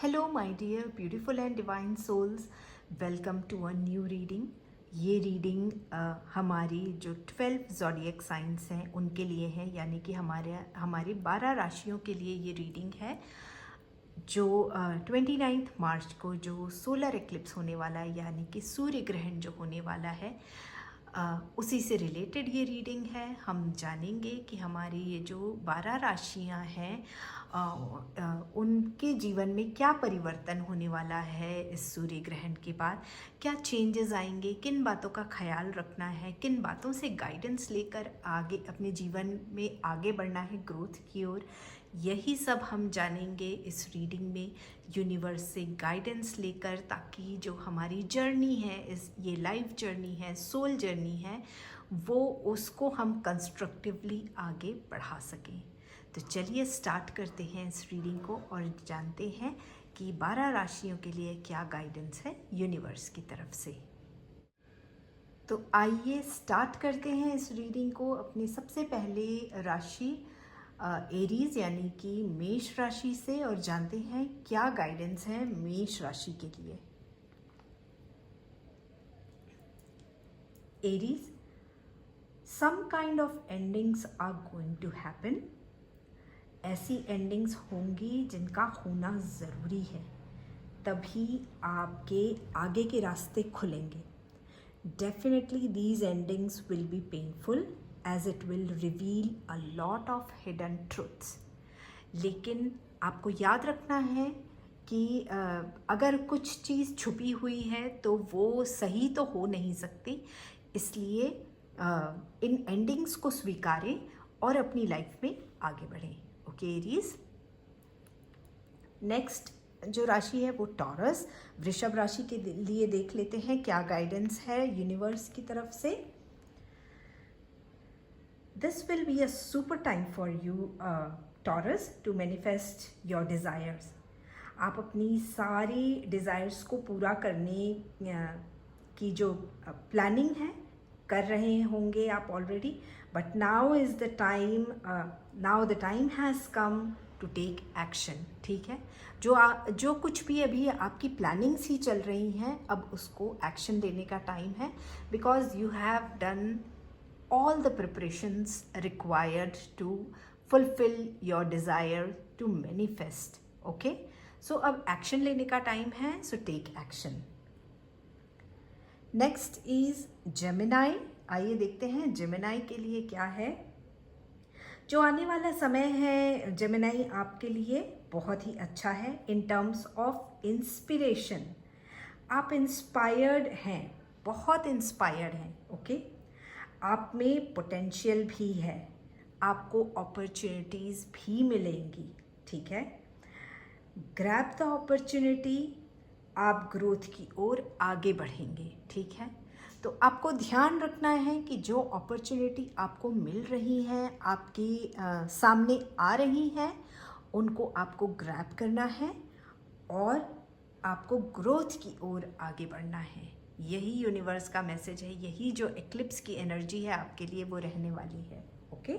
Hello my dear beautiful and divine souls, welcome to a new reading. ये reading हमारी जो 12 zodiac science हैं उनके लिए है, यानी कि हमारी 12 राशियों के लिए ये रीडिंग है। जो 29 मार्च को जो सोलर एक्लिप्स होने वाला है, यानी कि सूर्य ग्रहण जो होने वाला है, उसी से रिलेटेड ये रीडिंग है। हम जानेंगे कि हमारी ये जो 12 राशियां हैं उनके जीवन में क्या परिवर्तन होने वाला है इस सूर्य ग्रहण के बाद, क्या चेंजेस आएंगे, किन बातों का ख्याल रखना है, किन बातों से गाइडेंस लेकर आगे अपने जीवन में आगे बढ़ना है ग्रोथ की ओर। यही सब हम जानेंगे इस रीडिंग में, यूनिवर्स से गाइडेंस लेकर, ताकि जो हमारी जर्नी है, इस ये लाइफ जर्नी है, सोल जर्नी है, वो उसको हम कंस्ट्रक्टिवली आगे बढ़ा सकें। तो चलिए स्टार्ट करते हैं इस रीडिंग को और जानते हैं कि 12 राशियों के लिए क्या गाइडेंस है यूनिवर्स की तरफ से। तो आइए स्टार्ट करते हैं इस रीडिंग को अपनी सबसे पहले राशि एरीज यानी कि मेष राशि से, और जानते हैं क्या गाइडेंस है मेष राशि के लिए। Aries, some kind of endings are going to happen. ऐसी एंडिंग्स होंगी जिनका होना ज़रूरी है, तभी आपके आगे के रास्ते खुलेंगे। Definitely these endings will be painful as it will reveal a lot of hidden truths। लेकिन आपको याद रखना है कि अगर कुछ चीज़ छुपी हुई है तो वो सही तो हो नहीं सकती, इसलिए इन एंडिंग्स को स्वीकारें और अपनी लाइफ में आगे बढ़ें। Okay Aries. नेक्स्ट जो राशि है वो टॉरस, वृषभ राशि के लिए देख लेते हैं क्या गाइडेंस है यूनिवर्स की तरफ से। This will be a super time for you, Taurus, to manifest your desires। आप अपनी सारी डिज़ायर्स को पूरा करने की जो प्लानिंग है कर रहे होंगे आप already, but now is the time, now the time has come to take action. ठीक है, जो कुछ भी अभी आपकी प्लानिंग्स ही चल रही हैं, अब उसको एक्शन लेने का टाइम है, because you have done all the preparations required to fulfill your desire to manifest। okay, so अब एक्शन लेने का टाइम है, so take action। Next is Gemini. आइए देखते हैं जेमिनाई के लिए क्या है। जो आने वाला समय है जेमिनाई आपके लिए बहुत ही अच्छा है इन टर्म्स ऑफ इंस्पिरेशन। आप इंस्पायर्ड हैं, बहुत इंस्पायर्ड हैं। ओके, आप में पोटेंशियल भी है, आपको अपॉर्चुनिटीज़ भी मिलेंगी। ठीक है, ग्रैब द अपॉर्चुनिटी, आप ग्रोथ की ओर आगे बढ़ेंगे। ठीक है, तो आपको ध्यान रखना है कि जो अपॉर्चुनिटी आपको मिल रही हैं, आपकी सामने आ रही हैं, उनको आपको ग्रैब करना है और आपको ग्रोथ की ओर आगे बढ़ना है। यही यूनिवर्स का मैसेज है, यही जो एक्लिप्स की एनर्जी है आपके लिए वो रहने वाली है। ओके,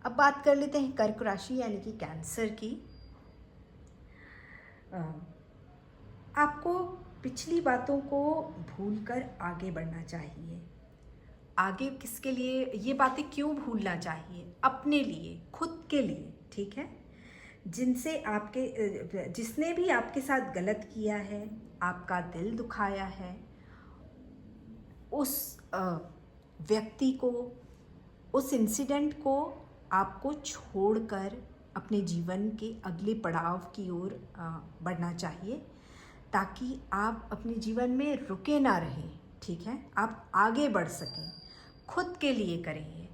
अब बात कर लेते हैं कर्क राशि यानी कि कैंसर की। आपको पिछली बातों को भूलकर आगे बढ़ना चाहिए। आगे किसके लिए ये बातें क्यों भूलना चाहिए? अपने लिए, खुद के लिए। ठीक है, जिसने भी आपके साथ गलत किया है, आपका दिल दुखाया है, उस व्यक्ति को, उस इंसिडेंट को आपको छोड़कर अपने जीवन के अगले पड़ाव की ओर बढ़ना चाहिए, ताकि आप अपने जीवन में रुके ना रहें। ठीक है, आप आगे बढ़ सकें। खुद के लिए करें,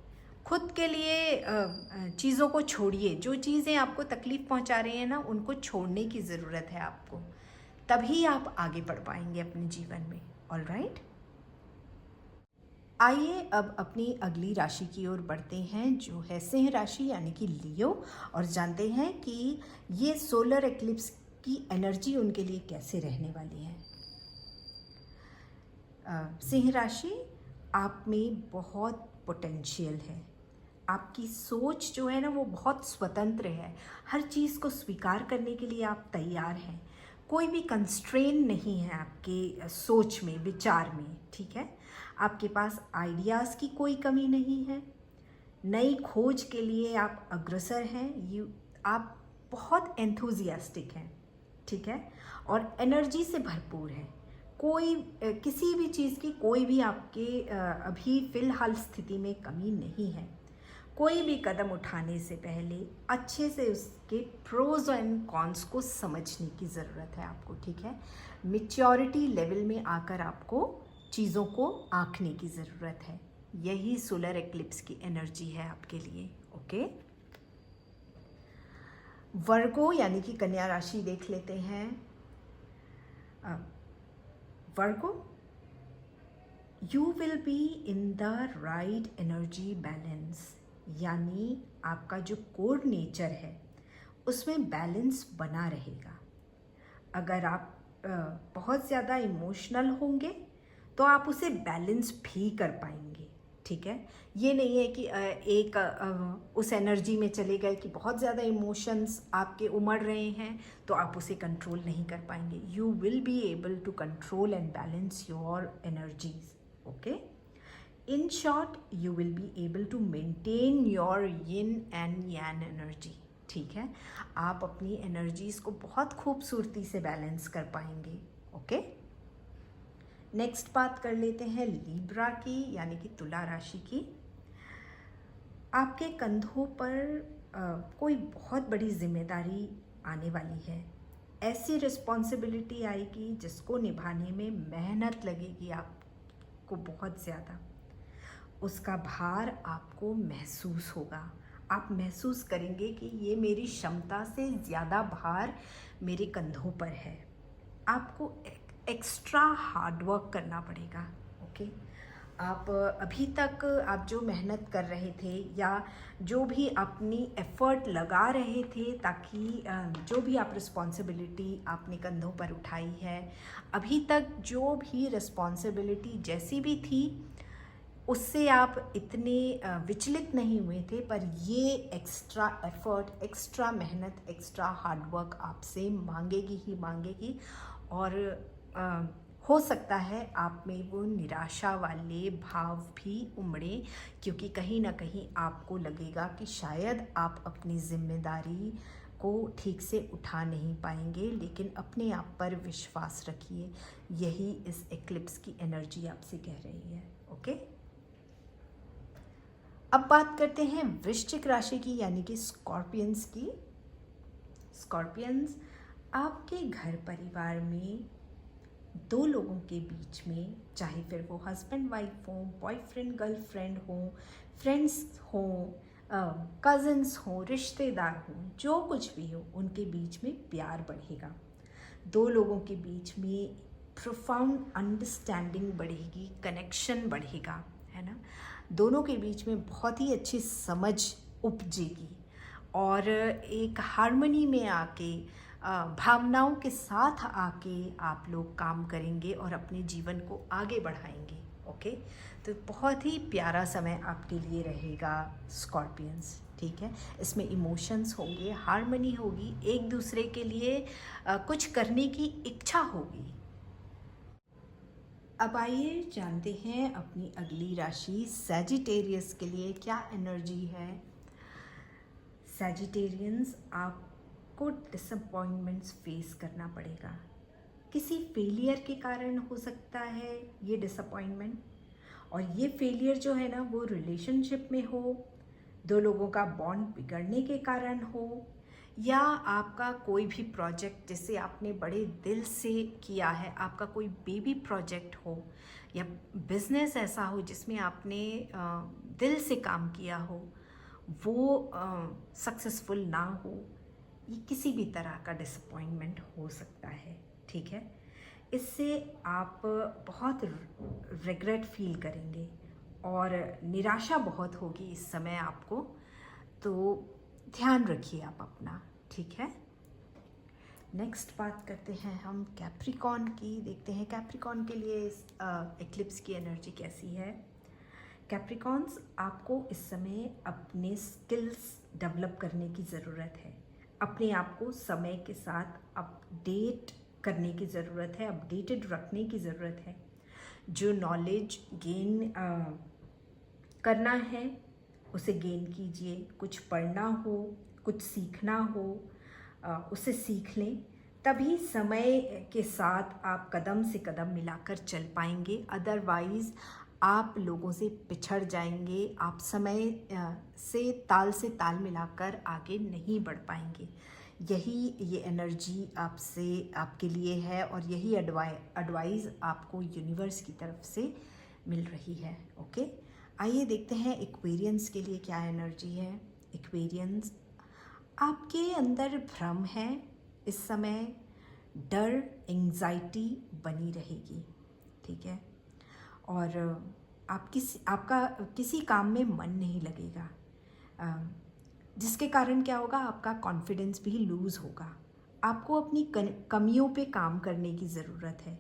खुद के लिए चीज़ों को छोड़िए। जो चीज़ें आपको तकलीफ़ पहुंचा रही हैं ना, उनको छोड़ने की ज़रूरत है आपको, तभी आप आगे बढ़ पाएंगे अपने जीवन में। ऑल राइट, आइए अब अपनी अगली राशि की ओर बढ़ते हैं जो है सिंह राशि यानी कि लियो, और जानते हैं कि ये सोलर एक्लिप्स की एनर्जी उनके लिए कैसे रहने वाली है। सिंह राशि, आप में बहुत पोटेंशियल है, आपकी सोच जो है ना वो बहुत स्वतंत्र है, हर चीज़ को स्वीकार करने के लिए आप तैयार हैं। कोई भी कंस्ट्रेन नहीं है आपके सोच में, विचार में, ठीक है। आपके पास आइडियाज़ की कोई कमी नहीं है, नई खोज के लिए आप अग्रसर हैं, आप बहुत एंथुजियास्टिक हैं, ठीक है, और एनर्जी से भरपूर हैं। कोई किसी भी चीज़ की कोई भी आपके अभी फ़िलहाल स्थिति में कमी नहीं है। कोई भी कदम उठाने से पहले अच्छे से उसके प्रोज एंड कॉन्स को समझने की ज़रूरत है आपको, ठीक है। मैच्योरिटी लेवल में आकर आपको चीज़ों को आंकने की ज़रूरत है। यही सोलर एक्लिप्स की एनर्जी है आपके लिए, ओके। वर्गो यानी कि कन्या राशि देख लेते हैं। Virgo, you will be in the right energy balance, यानी आपका जो कोर नेचर है उसमें बैलेंस बना रहेगा। अगर आप बहुत ज़्यादा इमोशनल होंगे तो आप उसे बैलेंस भी कर पाएंगे, ठीक है। ये नहीं है कि उस एनर्जी में चले गए कि बहुत ज़्यादा इमोशंस आपके उमड़ रहे हैं तो आप उसे कंट्रोल नहीं कर पाएंगे। You will be able to control and balance your energies, okay. In short, you will be able to maintain your yin and yang energy, ठीक है। आप अपनी एनर्जीज को बहुत खूबसूरती से बैलेंस कर पाएंगे, ओके। नेक्स्ट बात कर लेते हैं लिब्रा की, यानी कि तुला राशि की। आपके कंधों पर कोई बहुत बड़ी जिम्मेदारी आने वाली है। ऐसी रिस्पॉन्सिबिलिटी आएगी जिसको निभाने में मेहनत लगेगी आपको बहुत ज़्यादा। उसका भार आपको महसूस होगा। आप महसूस करेंगे कि ये मेरी क्षमता से ज़्यादा भार मेरे कंधों पर है। आपको एक्स्ट्रा हार्ड वर्क करना पड़ेगा, ओके। आप अभी तक आप जो मेहनत कर रहे थे या जो भी अपनी एफर्ट लगा रहे थे ताकि जो भी आप रिस्पॉन्सिबिलिटी आपने कंधों पर उठाई है, अभी तक जो भी रिस्पॉन्सिबिलिटी जैसी भी थी उससे आप इतने विचलित नहीं हुए थे, पर ये एक्स्ट्रा एफर्ट, एक्स्ट्रा मेहनत, एक्स्ट्रा हार्ड वर्क आपसे मांगेगी ही मांगेगी। और हो सकता है आप में वो निराशा वाले भाव भी उमड़े, क्योंकि कहीं ना कहीं आपको लगेगा कि शायद आप अपनी जिम्मेदारी को ठीक से उठा नहीं पाएंगे। लेकिन अपने आप पर विश्वास रखिए, यही इस एक्लिप्स की एनर्जी आपसे कह रही है, ओके। अब बात करते हैं वृश्चिक राशि की, यानी कि स्कॉर्पियंस की। स्कॉर्पियंस, आपके घर परिवार में दो लोगों के बीच में, चाहे फिर वो हस्बैंड वाइफ हो, बॉयफ्रेंड गर्लफ्रेंड हो, फ्रेंड्स हो, कज़न्स हो, रिश्तेदार हो, जो कुछ भी हो, उनके बीच में प्यार बढ़ेगा। दो लोगों के बीच में प्रोफाउंड अंडरस्टैंडिंग बढ़ेगी, कनेक्शन बढ़ेगा, है ना। दोनों के बीच में बहुत ही अच्छी समझ उपजेगी और एक हार्मनी में आके, भावनाओं के साथ आके आप लोग काम करेंगे और अपने जीवन को आगे बढ़ाएंगे, ओके। तो बहुत ही प्यारा समय आपके लिए रहेगा स्कॉर्पियंस, ठीक है। इसमें इमोशंस होंगे, हार्मनी होगी, एक दूसरे के लिए कुछ करने की इच्छा होगी। अब आइए जानते हैं अपनी अगली राशि सैजिटेरियस के लिए क्या एनर्जी है। सैजिटेरियंस, आपको डिसअपॉइंटमेंट्स फेस करना पड़ेगा। किसी फेलियर के कारण हो सकता है ये डिसअपॉइंटमेंट, और ये फेलियर जो है ना वो रिलेशनशिप में हो, दो लोगों का बॉन्ड बिगड़ने के कारण हो, या आपका कोई भी प्रोजेक्ट जिसे आपने बड़े दिल से किया है, आपका कोई बेबी प्रोजेक्ट हो, या बिजनेस ऐसा हो जिसमें आपने दिल से काम किया हो, वो सक्सेसफुल ना हो। ये किसी भी तरह का डिसअपॉइंटमेंट हो सकता है, ठीक है। इससे आप बहुत रिग्रेट फील करेंगे और निराशा बहुत होगी इस समय आपको, तो ध्यान रखिए आप अपना, ठीक है। नेक्स्ट बात करते हैं हम कैप्रिकॉर्न की। देखते हैं कैप्रिकॉर्न के लिए इस एक्लिप्स की एनर्जी कैसी है। कैप्रिकॉन्स, आपको इस समय अपने स्किल्स डेवलप करने की ज़रूरत है। अपने आप को समय के साथ अपडेट करने की ज़रूरत है, अपडेटेड रखने की ज़रूरत है। जो नॉलेज गेन करना है उसे गेन कीजिए। कुछ पढ़ना हो, कुछ सीखना हो, उसे सीख लें। तभी समय के साथ आप कदम से कदम मिलाकर चल पाएंगे। अदरवाइज़ आप लोगों से पिछड़ जाएंगे। आप समय से ताल मिलाकर आगे नहीं बढ़ पाएंगे। ये एनर्जी आपसे आपके लिए है और यही एडवाइस आपको यूनिवर्स की तरफ से मिल रही है। ओके, आइए देखते हैं एक्वेरियंस के लिए क्या एनर्जी है। एक्वेरियंस, आपके अंदर भ्रम है इस समय, डर, एंजाइटी बनी रहेगी, ठीक है। और आपका किसी काम में मन नहीं लगेगा, जिसके कारण क्या होगा, आपका कॉन्फिडेंस भी लूज़ होगा। आपको अपनी कमियों पे काम करने की ज़रूरत है।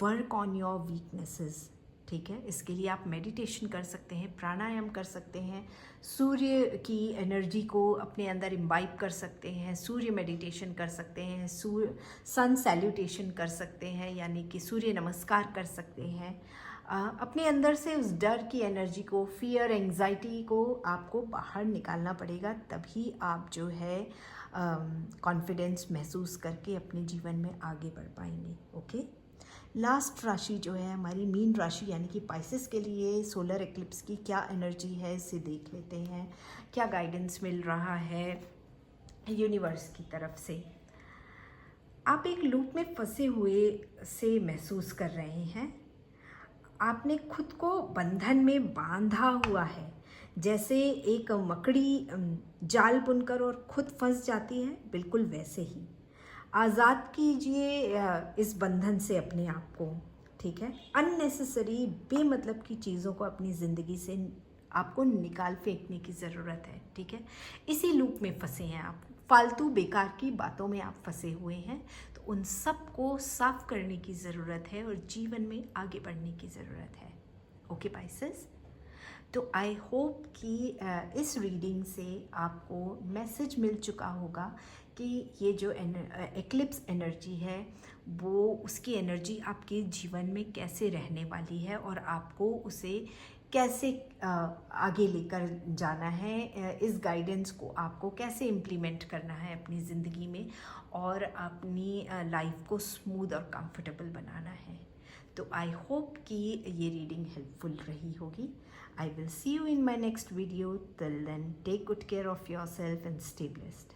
वर्क ऑन योर वीकनेसेस, ठीक है। इसके लिए आप मेडिटेशन कर सकते हैं, प्राणायाम कर सकते हैं, सूर्य की एनर्जी को अपने अंदर इम्बाइब कर सकते हैं, सूर्य मेडिटेशन कर सकते हैं, सन सैल्यूटेशन कर सकते हैं, यानी कि सूर्य नमस्कार कर सकते हैं। अपने अंदर से उस डर की एनर्जी को, फियर, एंजाइटी को आपको बाहर निकालना पड़ेगा। तभी आप जो है कॉन्फिडेंस महसूस करके अपने जीवन में आगे बढ़ पाएंगे। ओके, लास्ट राशि जो है हमारी मीन राशि यानी कि पाइसेस के लिए सोलर एक्लिप्स की क्या एनर्जी है, इसे देख लेते हैं। क्या गाइडेंस मिल रहा है यूनिवर्स की तरफ से। आप एक लूप में फंसे हुए से महसूस कर रहे हैं। आपने खुद को बंधन में बांधा हुआ है, जैसे एक मकड़ी जाल बुनकर और खुद फंस जाती है, बिल्कुल वैसे ही। आज़ाद कीजिए इस बंधन से अपने आप को, ठीक है। अननेसेसरी बेमतलब की चीज़ों को अपनी ज़िंदगी से आपको निकाल फेंकने की ज़रूरत है, ठीक है। इसी लूप में फंसे हैं आप, फालतू बेकार की बातों में आप फंसे हुए हैं। तो उन सब को साफ करने की ज़रूरत है और जीवन में आगे बढ़ने की ज़रूरत है। ओके पाइसेस, तो आई होप कि इस रीडिंग से आपको मैसेज मिल चुका होगा कि ये जो एक्लिप्स एनर्जी है वो उसकी एनर्जी आपके जीवन में कैसे रहने वाली है और आपको उसे कैसे आगे लेकर जाना है। इस गाइडेंस को आपको कैसे इम्प्लीमेंट करना है अपनी ज़िंदगी में और अपनी लाइफ को स्मूथ और कंफर्टेबल बनाना है। तो आई होप कि ये रीडिंग हेल्पफुल रही होगी। I will see you in my next video. Till then, take good care of yourself and stay blessed.